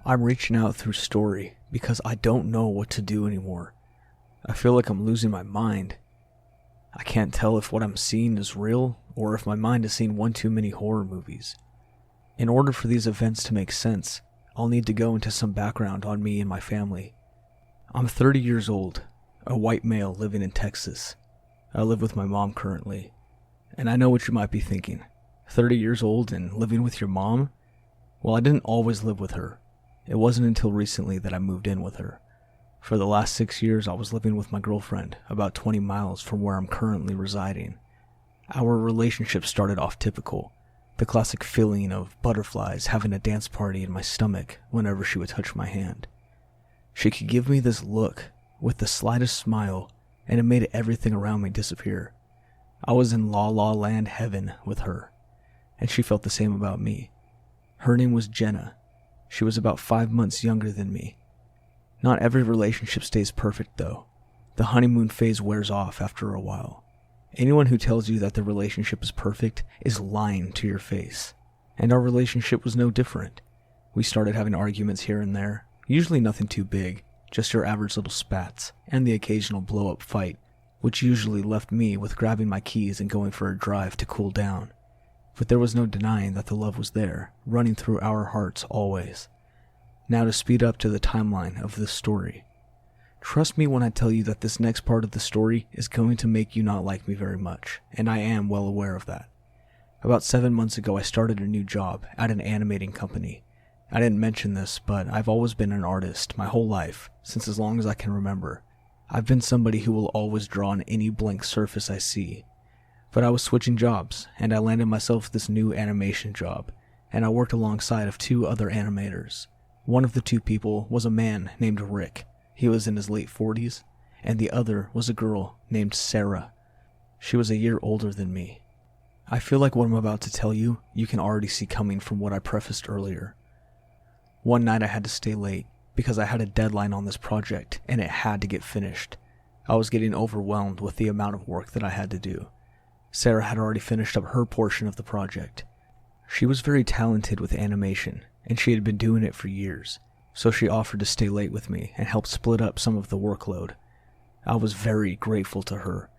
I'm reaching out through story because I don't know what to do anymore. I feel like I'm losing my mind. I can't tell if what I'm seeing is real or if my mind has seen one too many horror movies. In order for these events to make sense, I'll need to go into some background on me and my family. I'm 30 years old, a white male living in Texas. I live with my mom currently. And I know what you might be thinking. 30 years old and living with your mom? Well, I didn't always live with her. It wasn't until recently that I moved in with her. For the last 6 years, I was living with my girlfriend, about 20 miles from where I'm currently residing. Our relationship started off typical, the classic feeling of butterflies having a dance party in my stomach whenever she would touch my hand. She could give me this look with the slightest smile, and it made everything around me disappear. I was in La La Land heaven with her, and she felt the same about me. Her name was Jenna. She was about 5 months younger than me. Not every relationship stays perfect though. The honeymoon phase wears off after a while. Anyone who tells you that the relationship is perfect is lying to your face. And our relationship was no different. We started having arguments here and there, usually nothing too big, just your average little spats, and the occasional blow-up fight, which usually left me with grabbing my keys and going for a drive to cool down. But there was no denying that the love was there, running through our hearts always. Now to speed up to the timeline of this story. Trust me when I tell you that this next part of the story is going to make you not like me very much, and I am well aware of that. About 7 months ago, I started a new job at an animating company. I didn't mention this, but I've always been an artist my whole life, since as long as I can remember. I've been somebody who will always draw on any blank surface I see. But I was switching jobs, and I landed myself this new animation job, and I worked alongside of 2 other animators. One of the 2 people was a man named Rick. He was in his late 40s, and the other was a girl named Sarah. She was a year older than me. I feel like what I'm about to tell you, you can already see coming from what I prefaced earlier. One night I had to stay late because I had a deadline on this project and it had to get finished. I was getting overwhelmed with the amount of work that I had to do. Sarah had already finished up her portion of the project. She was very talented with animation, and she had been doing it for years, so she offered to stay late with me and help split up some of the workload. I was very grateful to her.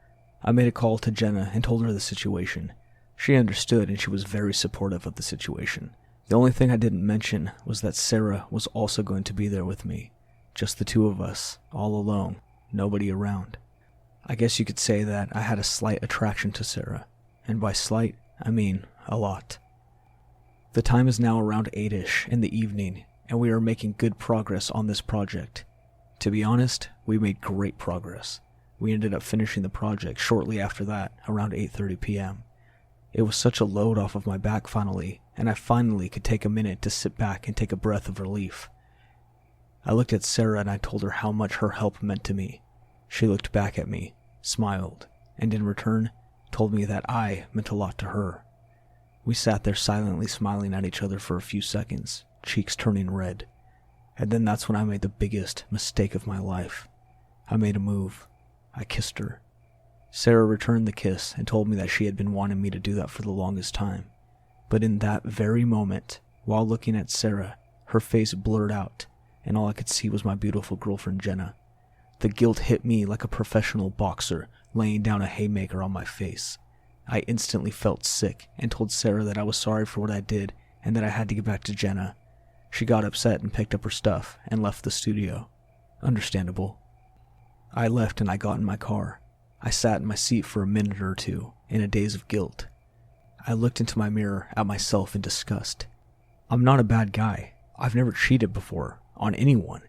I made a call to Jenna and told her the situation. She understood and she was very supportive of the situation. The only thing I didn't mention was that Sarah was also going to be there with me. Just the 2 of us, all alone, nobody around. I guess you could say that I had a slight attraction to Sarah, and by slight, I mean a lot. The time is now around 8-ish in the evening, and we are making good progress on this project. To be honest, we made great progress. We ended up finishing the project shortly after that, around 8:30 p.m. It was such a load off of my back finally, and I finally could take a minute to sit back and take a breath of relief. I looked at Sarah and I told her how much her help meant to me. She looked back at me, smiled, and in return, told me that I meant a lot to her. We sat there silently smiling at each other for a few seconds, cheeks turning red. And then that's when I made the biggest mistake of my life. I made a move. I kissed her. Sarah returned the kiss and told me that she had been wanting me to do that for the longest time. But in that very moment, while looking at Sarah, her face blurred out, and all I could see was my beautiful girlfriend Jenna. The guilt hit me like a professional boxer laying down a haymaker on my face. I instantly felt sick and told Sarah that I was sorry for what I did and that I had to get back to Jenna. She got upset and picked up her stuff and left the studio. Understandable. I left and I got in my car. I sat in my seat for a minute or 2 in a daze of guilt. I looked into my mirror at myself in disgust. I'm not a bad guy. I've never cheated before, on anyone.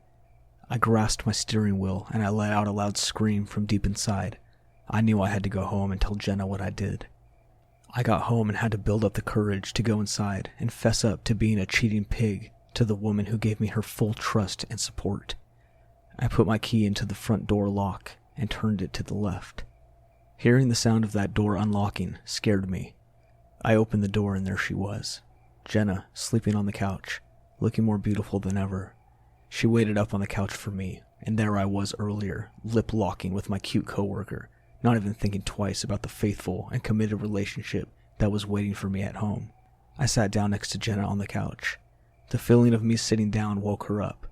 I grasped my steering wheel and I let out a loud scream from deep inside. I knew I had to go home and tell Jenna what I did. I got home and had to build up the courage to go inside and fess up to being a cheating pig to the woman who gave me her full trust and support. I put my key into the front door lock and turned it to the left. Hearing the sound of that door unlocking scared me. I opened the door and there she was, Jenna, sleeping on the couch, looking more beautiful than ever. She waited up on the couch for me, and there I was earlier, lip-locking with my cute coworker, not even thinking twice about the faithful and committed relationship that was waiting for me at home. I sat down next to Jenna on the couch. The feeling of me sitting down woke her up.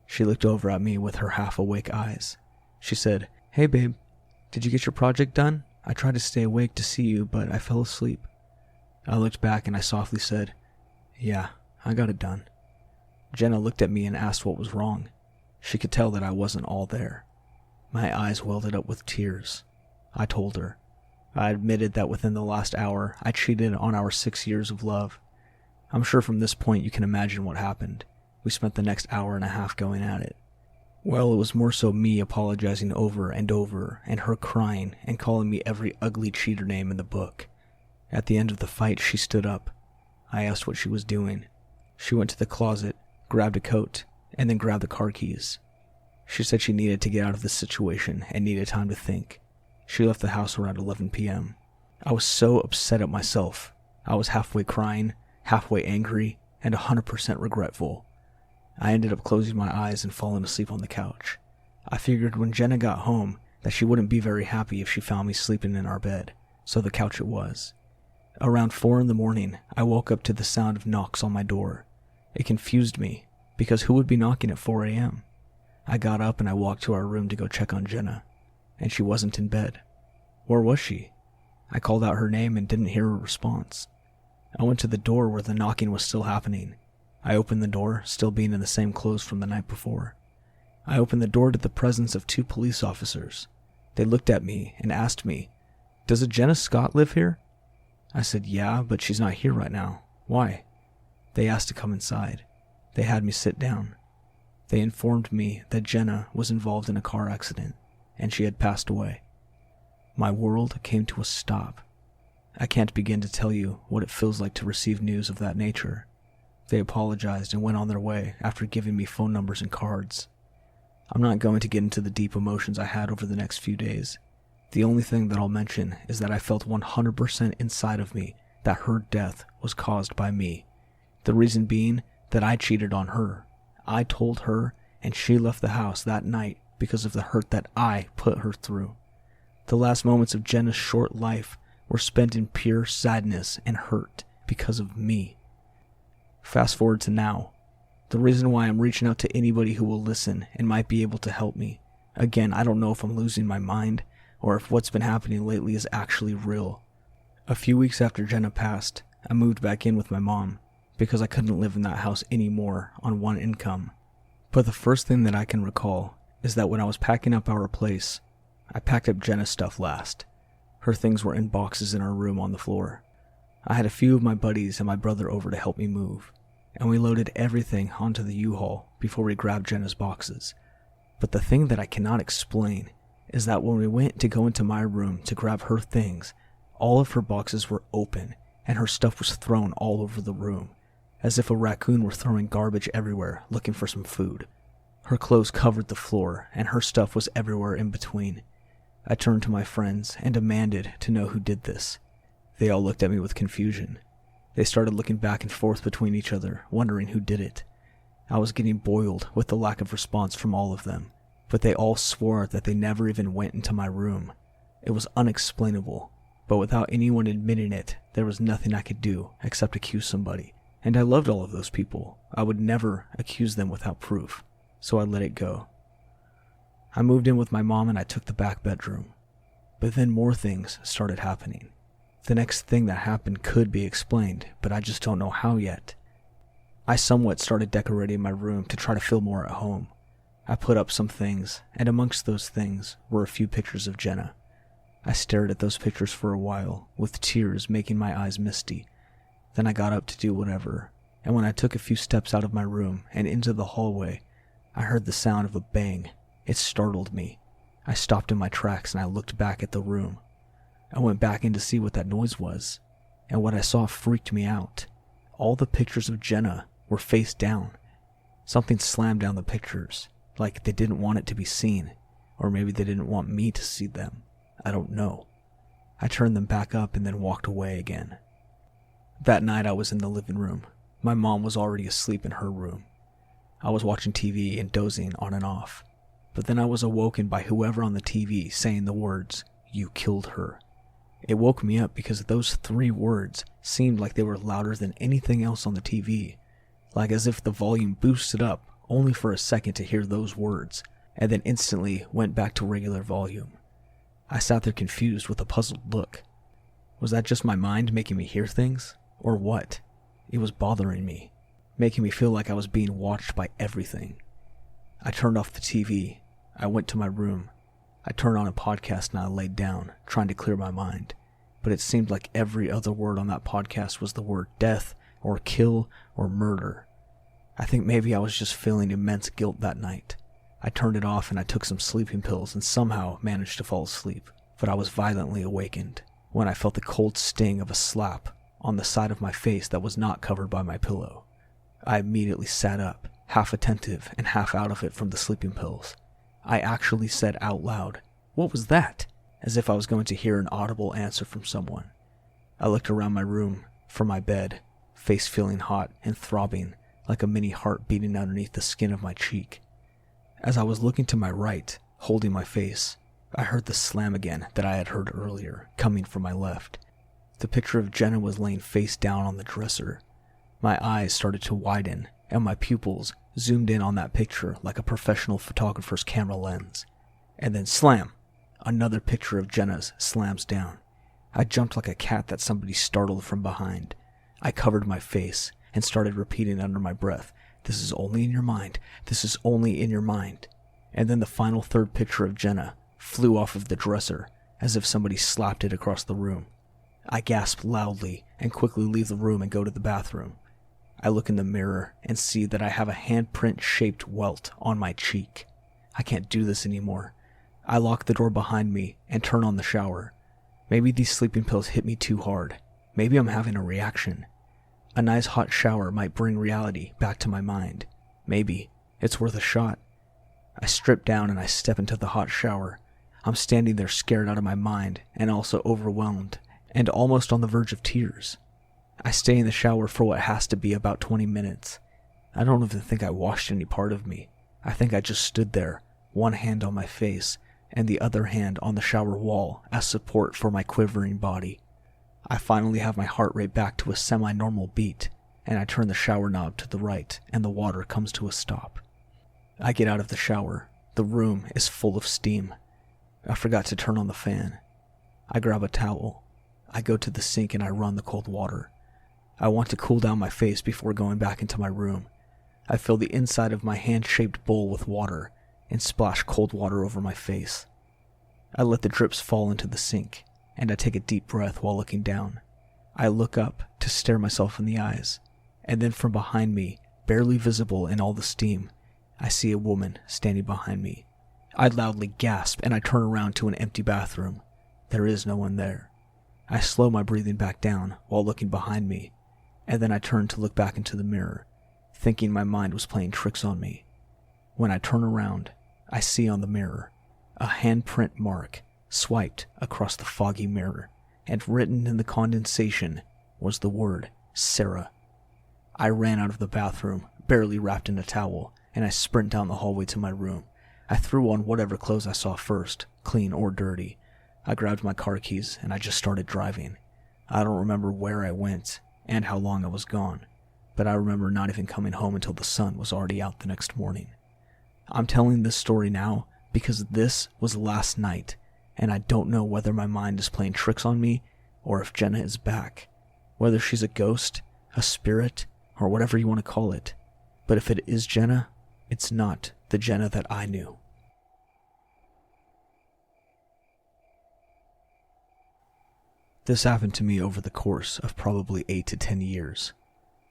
She looked over at me with her half-awake eyes. She said, "Hey babe, did you get your project done? I tried to stay awake to see you, but I fell asleep." I looked back and I softly said, "Yeah, I got it done." Jenna looked at me and asked what was wrong. She could tell that I wasn't all there. My eyes welded up with tears. I told her. I admitted that within the last hour, I cheated on our 6 years of love. I'm sure from this point you can imagine what happened. We spent the next hour and a half going at it. Well, it was more so me apologizing over and over, and her crying and calling me every ugly cheater name in the book. At the end of the fight, she stood up. I asked what she was doing. She went to the closet, grabbed a coat, and then grabbed the car keys. She said she needed to get out of the situation and needed time to think. She left the house around 11 p.m. I was so upset at myself. I was halfway crying, halfway angry, and 100% regretful. I ended up closing my eyes and falling asleep on the couch. I figured when Jenna got home that she wouldn't be very happy if she found me sleeping in our bed, so the couch it was. Around 4 in the morning, I woke up to the sound of knocks on my door. It confused me, because who would be knocking at 4 a.m.? I got up and I walked to our room to go check on Jenna, and she wasn't in bed. Where was she? I called out her name and didn't hear a response. I went to the door where the knocking was still happening. I opened the door, still being in the same clothes from the night before. I opened the door to the presence of 2 police officers. They looked at me and asked me, "Does a Jenna Scott live here?" I said, "Yeah, but she's not here right now. Why?" They asked to come inside. They had me sit down. They informed me that Jenna was involved in a car accident, and she had passed away. My world came to a stop. I can't begin to tell you what it feels like to receive news of that nature. They apologized and went on their way after giving me phone numbers and cards. I'm not going to get into the deep emotions I had over the next few days. The only thing that I'll mention is that I felt 100% inside of me that her death was caused by me. The reason being that I cheated on her. I told her, and she left the house that night because of the hurt that I put her through. The last moments of Jenna's short life were spent in pure sadness and hurt because of me. Fast forward to now. The reason why I'm reaching out to anybody who will listen and might be able to help me. Again, I don't know if I'm losing my mind or if what's been happening lately is actually real. A few weeks after Jenna passed, I moved back in with my mom because I couldn't live in that house anymore on one income. But the first thing that I can recall is that when I was packing up our place, I packed up Jenna's stuff last. Her things were in boxes in our room on the floor. I had a few of my buddies and my brother over to help me move, and we loaded everything onto the U-Haul before we grabbed Jenna's boxes. But the thing that I cannot explain is that when we went to go into my room to grab her things, all of her boxes were open and her stuff was thrown all over the room, as if a raccoon were throwing garbage everywhere looking for some food. Her clothes covered the floor and her stuff was everywhere in between. I turned to my friends and demanded to know who did this. They all looked at me with confusion. They started looking back and forth between each other, wondering who did it. I was getting boiled with the lack of response from all of them, but they all swore that they never even went into my room. It was unexplainable, but without anyone admitting it, there was nothing I could do except accuse somebody. And I loved all of those people. I would never accuse them without proof, so I let it go. I moved in with my mom and I took the back bedroom. But then more things started happening. The next thing that happened could be explained, but I just don't know how yet. I somewhat started decorating my room to try to feel more at home. I put up some things, and amongst those things were a few pictures of Jenna. I stared at those pictures for a while, with tears making my eyes misty. Then I got up to do whatever, and when I took a few steps out of my room and into the hallway, I heard the sound of a bang. It startled me. I stopped in my tracks and I looked back at the room. I went back in to see what that noise was, and what I saw freaked me out. All the pictures of Jenna were face down. Something slammed down the pictures, like they didn't want it to be seen, or maybe they didn't want me to see them. I don't know. I turned them back up and then walked away again. That night I was in the living room. My mom was already asleep in her room. I was watching TV and dozing on and off. But then I was awoken by whoever on the TV saying the words, "You killed her." It woke me up because those 3 words seemed like they were louder than anything else on the TV. like as if the volume boosted up only for a second to hear those words, and then instantly went back to regular volume. I sat there confused with a puzzled look. Was that just my mind making me hear things? Or what? It was bothering me, making me feel like I was being watched by everything. I turned off the TV. I went to my room. I turned on a podcast and I laid down, trying to clear my mind. But it seemed like every other word on that podcast was the word death, or kill, or murder. I think maybe I was just feeling immense guilt that night. I turned it off and I took some sleeping pills and somehow managed to fall asleep. But I was violently awakened when I felt the cold sting of a slap on the side of my face that was not covered by my pillow. I immediately sat up, half attentive and half out of it from the sleeping pills. I actually said out loud, "What was that?" as if I was going to hear an audible answer from someone. I looked around my room for my bed, face feeling hot and throbbing like a mini heart beating underneath the skin of my cheek. As I was looking to my right, holding my face, I heard the slam again that I had heard earlier, coming from my left. The picture of Jenna was laying face down on the dresser. My eyes started to widen, and my pupils zoomed in on that picture like a professional photographer's camera lens. And then slam! Another picture of Jenna's slams down. I jumped like a cat that somebody startled from behind. I covered my face and started repeating under my breath, "This is only in your mind. This is only in your mind." And then the final third picture of Jenna flew off of the dresser as if somebody slapped it across the room. I gasp loudly and quickly leave the room and go to the bathroom. I look in the mirror and see that I have a handprint-shaped welt on my cheek. I can't do this anymore. I lock the door behind me and turn on the shower. Maybe these sleeping pills hit me too hard. Maybe I'm having a reaction. A nice hot shower might bring reality back to my mind. Maybe it's worth a shot. I strip down and I step into the hot shower. I'm standing there scared out of my mind and also overwhelmed and almost on the verge of tears. I stay in the shower for what has to be about 20 minutes. I don't even think I washed any part of me. I think I just stood there, one hand on my face and the other hand on the shower wall as support for my quivering body. I finally have my heart rate back to a semi-normal beat, and I turn the shower knob to the right and the water comes to a stop. I get out of the shower. The room is full of steam. I forgot to turn on the fan. I grab a towel. I go to the sink and I run the cold water. I want to cool down my face before going back into my room. I fill the inside of my hand-shaped bowl with water and splash cold water over my face. I let the drips fall into the sink, and I take a deep breath while looking down. I look up to stare myself in the eyes, and then from behind me, barely visible in all the steam, I see a woman standing behind me. I loudly gasp and I turn around to an empty bathroom. There is no one there. I slow my breathing back down while looking behind me, and then I turn to look back into the mirror, thinking my mind was playing tricks on me. When I turn around, I see on the mirror a handprint mark swiped across the foggy mirror, and written in the condensation was the word Sarah. I ran out of the bathroom, barely wrapped in a towel, and I sprint down the hallway to my room. I threw on whatever clothes I saw first, clean or dirty. I grabbed my car keys and I just started driving. I don't remember where I went and how long I was gone, but I remember not even coming home until the sun was already out the next morning. I'm telling this story now because this was last night, and I don't know whether my mind is playing tricks on me or if Jenna is back, whether she's a ghost, a spirit, or whatever you want to call it. But if it is Jenna, it's not the Jenna that I knew. This happened to me over the course of probably 8 to 10 years.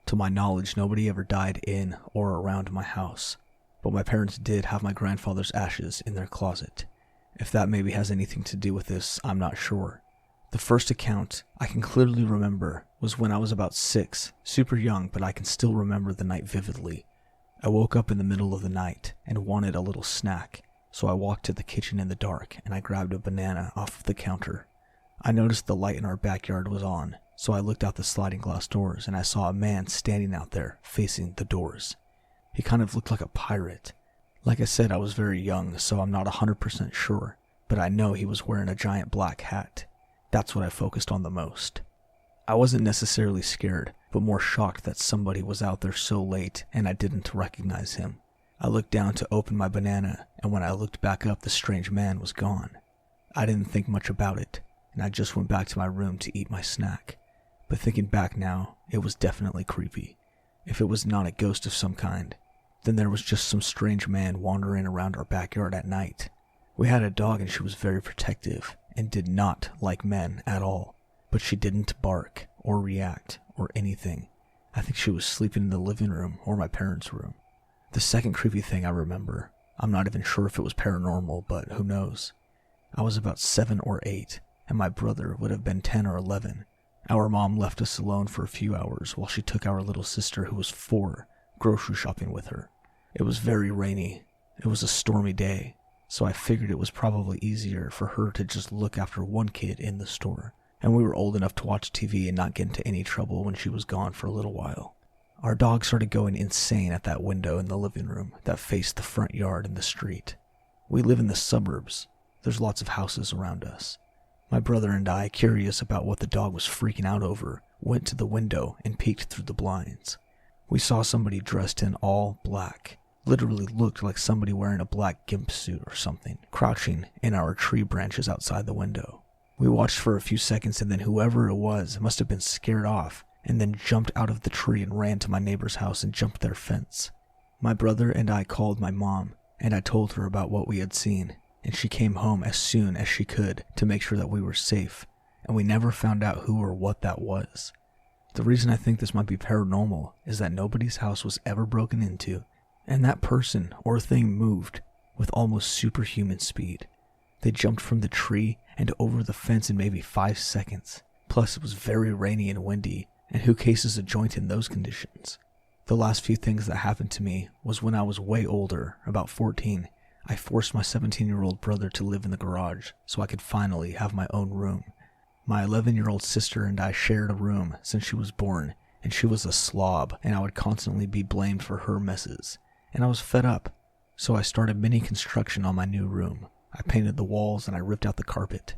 To my knowledge, nobody ever died in or around my house, but my parents did have my grandfather's ashes in their closet. If that maybe has anything to do with this, I'm not sure. The first account I can clearly remember was when I was about 6, super young, but I can still remember the night vividly. I woke up in the middle of the night and wanted a little snack, so I walked to the kitchen in the dark and I grabbed a banana off of the counter. I noticed the light in our backyard was on, so I looked out the sliding glass doors and I saw a man standing out there facing the doors. He kind of looked like a pirate. Like I said, I was very young, so I'm not 100% sure, but I know he was wearing a giant black hat. That's what I focused on the most. I wasn't necessarily scared, but more shocked that somebody was out there so late and I didn't recognize him. I looked down to open my banana, and when I looked back up, the strange man was gone. I didn't think much about it, and I just went back to my room to eat my snack. But thinking back now, it was definitely creepy. If it was not a ghost of some kind, then there was just some strange man wandering around our backyard at night. We had a dog and she was very protective and did not like men at all, but she didn't bark or react or anything. I think she was sleeping in the living room or my parents' room. The second creepy thing I remember, I'm not even sure if it was paranormal, but who knows. I was about 7 or 8, and my brother would have been 10 or 11. Our mom left us alone for a few hours while she took our little sister, who was 4, grocery shopping with her. It was very rainy. It was a stormy day, so I figured it was probably easier for her to just look after one kid in the store, and we were old enough to watch TV and not get into any trouble when she was gone for a little while. Our dog started going insane at that window in the living room that faced the front yard and the street. We live in the suburbs. There's lots of houses around us. My brother and I, curious about what the dog was freaking out over, went to the window and peeked through the blinds. We saw somebody dressed in all black, literally looked like somebody wearing a black gimp suit or something, crouching in our tree branches outside the window. We watched for a few seconds, and then whoever it was must have been scared off and then jumped out of the tree and ran to my neighbor's house and jumped their fence. My brother and I called my mom, and I told her about what we had seen, and she came home as soon as she could to make sure that we were safe, and we never found out who or what that was. The reason I think this might be paranormal is that nobody's house was ever broken into, and that person or thing moved with almost superhuman speed. They jumped from the tree and over the fence in maybe 5 seconds. Plus, it was very rainy and windy, and who cases a joint in those conditions? The last few things that happened to me was when I was way older, about 14, I forced my 17-year-old brother to live in the garage so I could finally have my own room. My 11-year-old sister and I shared a room since she was born, and she was a slob, and I would constantly be blamed for her messes. And I was fed up, so I started mini construction on my new room. I painted the walls and I ripped out the carpet.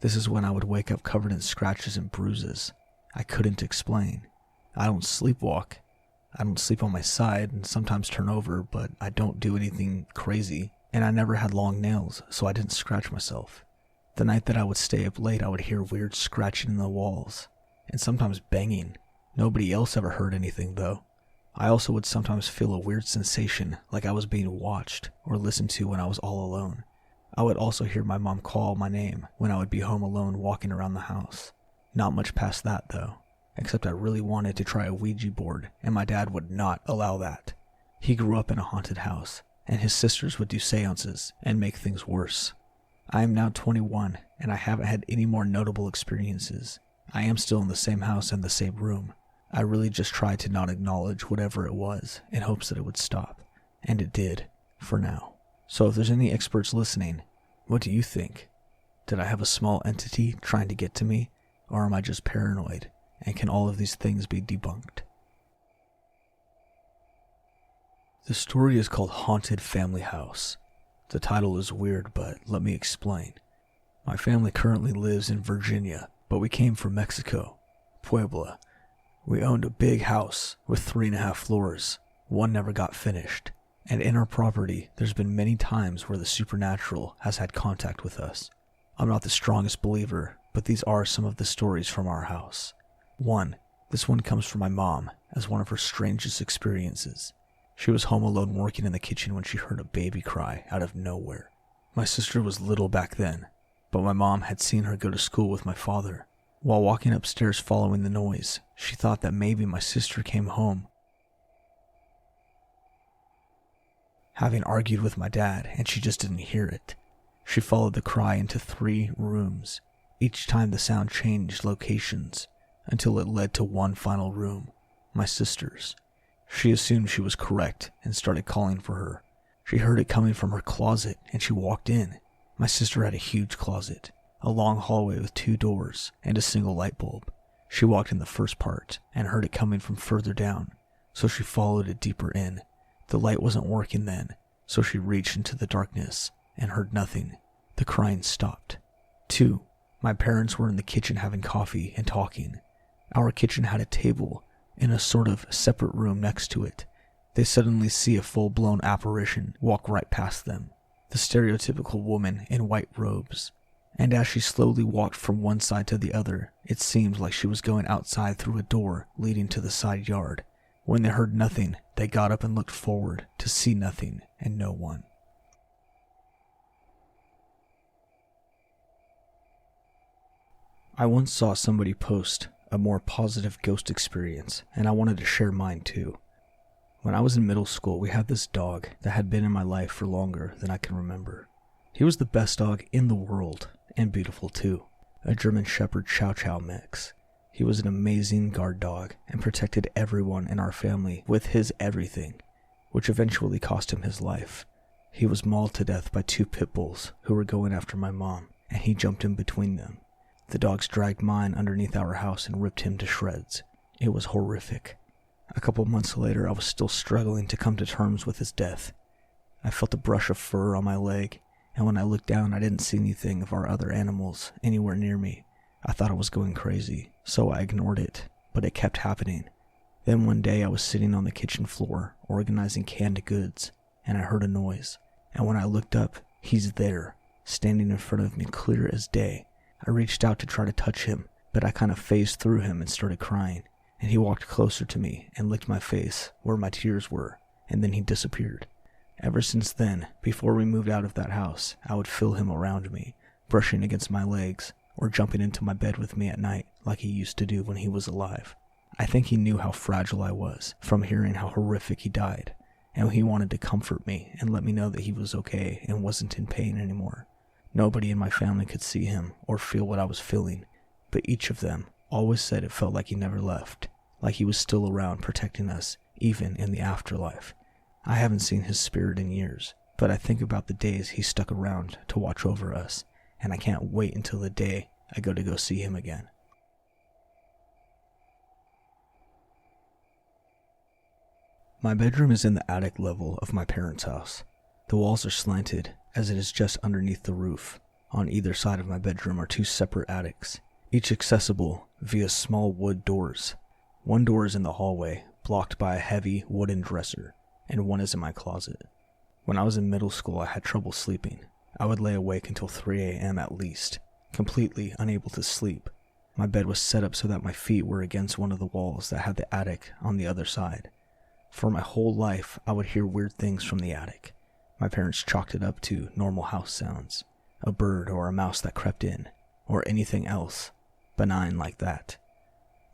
This is when I would wake up covered in scratches and bruises. I couldn't explain. I don't sleepwalk. I don't sleep on my side and sometimes turn over, but I don't do anything crazy. And I never had long nails, so I didn't scratch myself. The night that I would stay up late, I would hear weird scratching in the walls, and sometimes banging. Nobody else ever heard anything, though. I also would sometimes feel a weird sensation, like I was being watched or listened to when I was all alone. I would also hear my mom call my name when I would be home alone walking around the house. Not much past that, though, except I really wanted to try a Ouija board, and my dad would not allow that. He grew up in a haunted house, and his sisters would do seances and make things worse. I am now 21, and I haven't had any more notable experiences. I am still in the same house and the same room. I really just tried to not acknowledge whatever it was in hopes that it would stop, and it did, for now. So if there's any experts listening, what do you think? Did I have a small entity trying to get to me, or am I just paranoid, and can all of these things be debunked? The story is called Haunted Family House. The title is weird, but let me explain. My family currently lives in Virginia, but we came from Mexico, Puebla. We owned a big house with 3.5 floors. One never got finished. And in our property, there's been many times where the supernatural has had contact with us. I'm not the strongest believer, but these are some of the stories from our house. This one comes from my mom as one of her strangest experiences. She was home alone working in the kitchen when she heard a baby cry out of nowhere. My sister was little back then, but my mom had seen her go to school with my father. While walking upstairs following the noise, she thought that maybe my sister came home, having argued with my dad, and she just didn't hear it. She followed the cry into 3 rooms. Each time the sound changed locations, until it led to one final room, my sister's. She assumed she was correct and started calling for her. She heard it coming from her closet, and she walked in. My sister had a huge closet, a long hallway with 2 doors, and a single light bulb. She walked in the first part, and heard it coming from further down, so she followed it deeper in. The light wasn't working then, so she reached into the darkness, and heard nothing. The crying stopped. 2. My parents were in the kitchen having coffee and talking. Our kitchen had a table in a sort of separate room next to it. They suddenly see a full-blown apparition walk right past them, the stereotypical woman in white robes. And as she slowly walked from one side to the other, it seemed like she was going outside through a door leading to the side yard. When they heard nothing, they got up and looked forward to see nothing and no one. I once saw somebody post a more positive ghost experience, and I wanted to share mine too. When I was in middle school, we had this dog that had been in my life for longer than I can remember. He was the best dog in the world, and beautiful too. A German Shepherd Chow Chow mix. He was an amazing guard dog and protected everyone in our family with his everything, which eventually cost him his life. He was mauled to death by 2 pit bulls who were going after my mom, and he jumped in between them. The dogs dragged mine underneath our house and ripped him to shreds. It was horrific. A couple months later, I was still struggling to come to terms with his death. I felt a brush of fur on my leg, and when I looked down, I didn't see anything of our other animals anywhere near me. I thought I was going crazy, so I ignored it, but it kept happening. Then one day I was sitting on the kitchen floor, organizing canned goods, and I heard a noise. And when I looked up, he's there, standing in front of me clear as day. I reached out to try to touch him, but I kind of phased through him and started crying, and he walked closer to me and licked my face where my tears were, and then he disappeared. Ever since then, before we moved out of that house, I would feel him around me, brushing against my legs, or jumping into my bed with me at night like he used to do when he was alive. I think he knew how fragile I was from hearing how horrific he died, and he wanted to comfort me and let me know that he was okay and wasn't in pain anymore. Nobody in my family could see him or feel what I was feeling, but each of them always said it felt like he never left, like he was still around protecting us, even in the afterlife. I haven't seen his spirit in years, but I think about the days he stuck around to watch over us, and I can't wait until the day I go to see him again. My bedroom is in the attic level of my parents' house. The walls are slanted, as it is just underneath the roof. On either side of my bedroom are 2 separate attics, each accessible via small wood doors. One door is in the hallway, blocked by a heavy wooden dresser, and one is in my closet. When I was in middle school, I had trouble sleeping. I would lay awake until 3 a.m. at least, completely unable to sleep. My bed was set up so that my feet were against one of the walls that had the attic on the other side. For my whole life, I would hear weird things from the attic. My parents chalked it up to normal house sounds, a bird or a mouse that crept in, or anything else benign like that.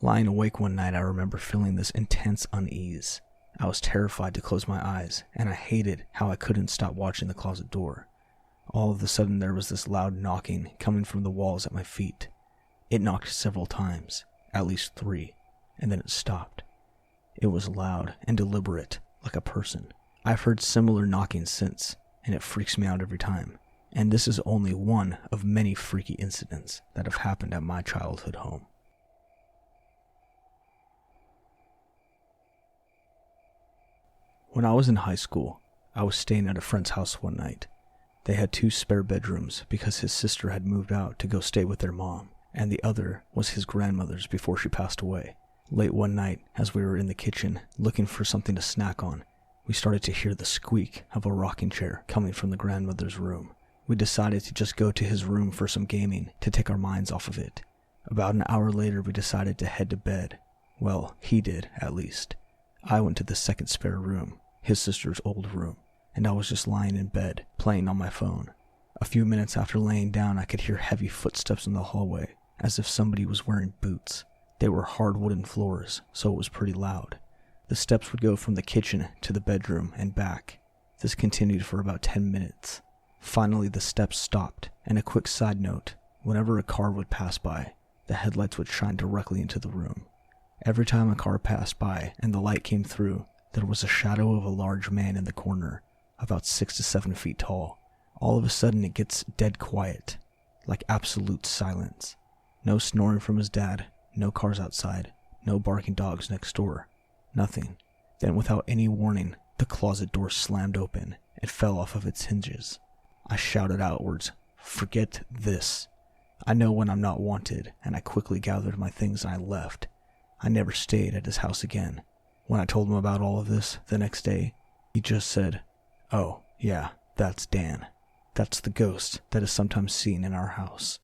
Lying awake one night, I remember feeling this intense unease. I was terrified to close my eyes, and I hated how I couldn't stop watching the closet door. All of a sudden, there was this loud knocking coming from the walls at my feet. It knocked several times, at least 3, and then it stopped. It was loud and deliberate, like a person. I've heard similar knocking since, and it freaks me out every time. And this is only one of many freaky incidents that have happened at my childhood home. When I was in high school, I was staying at a friend's house one night. They had 2 spare bedrooms because his sister had moved out to go stay with their mom, and the other was his grandmother's before she passed away. Late one night, as we were in the kitchen looking for something to snack on, we started to hear the squeak of a rocking chair coming from the grandmother's room. We decided to just go to his room for some gaming to take our minds off of it. About an hour later, we decided to head to bed. Well, he did, at least. I went to the second spare room, his sister's old room, and I was just lying in bed, playing on my phone. A few minutes after laying down, I could hear heavy footsteps in the hallway, as if somebody was wearing boots. They were hard wooden floors, so it was pretty loud. The steps would go from the kitchen to the bedroom and back. This continued for about 10 minutes. Finally, the steps stopped, and a quick side note, whenever a car would pass by, the headlights would shine directly into the room. Every time a car passed by and the light came through, there was a shadow of a large man in the corner, about 6 to 7 feet tall. All of a sudden it gets dead quiet, like absolute silence. No snoring from his dad, no cars outside, no barking dogs next door. Nothing. Then without any warning, the closet door slammed open. It fell off of its hinges. I shouted outwards, "Forget this. I know when I'm not wanted," and I quickly gathered my things and I left. I never stayed at his house again. When I told him about all of this the next day, he just said, "Oh, yeah, that's Dan. That's the ghost that is sometimes seen in our house."